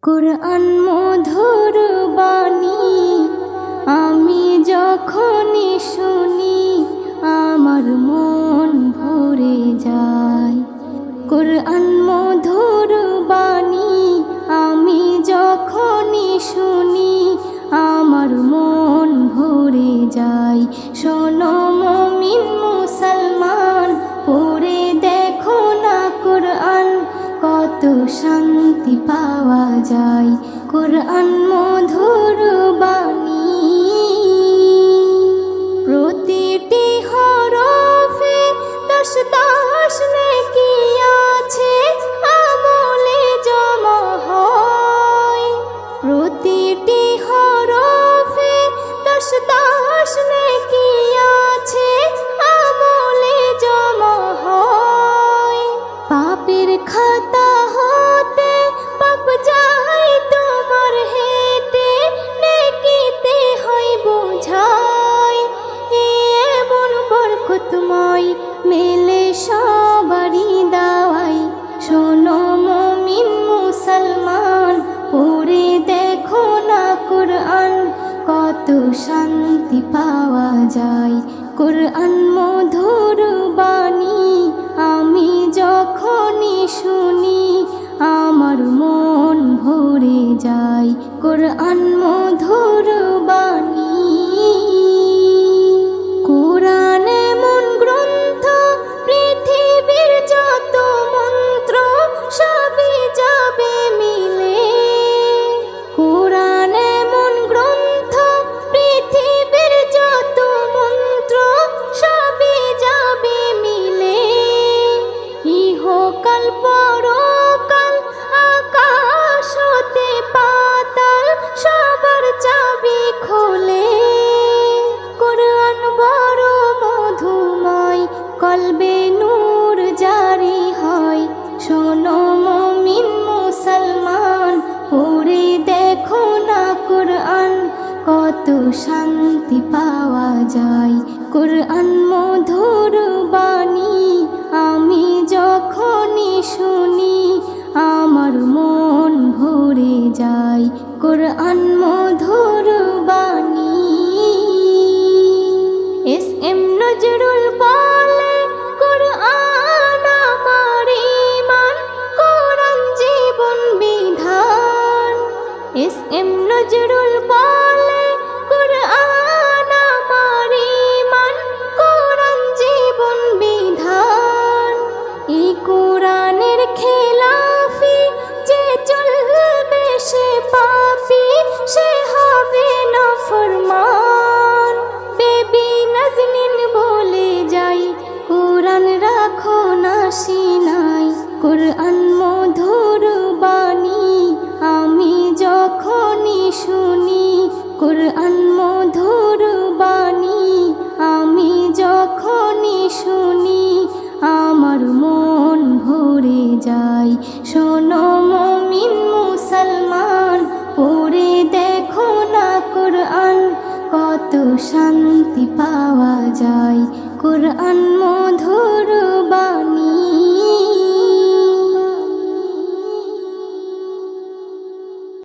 কুরআন মধুর বাণী আমি যখনই শুনি আমার মন ভরে যায়। কুরআন মধুর বাণী আমি যখনই শুনি আমার মন ভরে যায়। শোনো মুমিন মুসলমান, পড়ে দেখো না কুরআন, কত শান্তি পাওয়া যায়। কুরআন মধুর বাণী প্রতিটি হরফে 10 নেকি আছে, আমলে জমা হয়। প্রতিটি হরফে 10 নেকি আছে, আমলে জমা হয়। পাপের খাতা হতে পাপ যায় তোমার হেঁটে, নেকিতে হয় বোঝাই। এমন বরকতময় মেলে সবারই দাওয়াই। শোনো মুমিন মুসলমান, পড়ে দেখো না কুরআন, কত শান্তি পাওয়া যায়। কুরআন মধুর বাণী আমি যখনই শুনি আমার মন ভরে যায়। কুরআন মধুর বাণী কুরআন এমন গ্রন্থ, পৃথিবীর যত মন্ত্র সবই যাবে মিলে। কুরআন এমন গ্রন্থ, পৃথিবীর যত মন্ত্র সবই যাবে মিলে। ইহকাল পরকাল আকাশ হতে পাতাল সবার চাবি খোলে। কুরআন বড় মধুময়, কলবে নূর জারি হয়। শোনো মুমিন মুসলমান, পড়ে দেখো না কুরআন, কত শান্তি পাওয়া যায়। কুরআন মধুর বাণী আমি যখনই শুনি আমার মন ভরে যায়। কুরআন মধুর বাণী এস.এম. নজরুল বলে, কুরআন আমার ঈমান, কুরআন জীবন বিধান। এস.এম. নজরুল বলে, কুরআন আমার ঈমান, কুরআন জীবন বিধান। এই কুরআনের খেলাফি যে চলবে সে পাপী, সে হবে নাফরমান। বেবি নাজনীন বলে যাই, কুরআন রাখো না সিনাই। কুরআন মধুর বাণী আমি যখনই শুনি, কুরআন মধুর বাণী আমি যখনই শুনি আমার মন ভরে যায়। শোনো মুমিন মুসলমান, পড়ে দেখো না কুরআন, কত শান্তি পাওয়া যায়। কুরআন মধুর বাণী।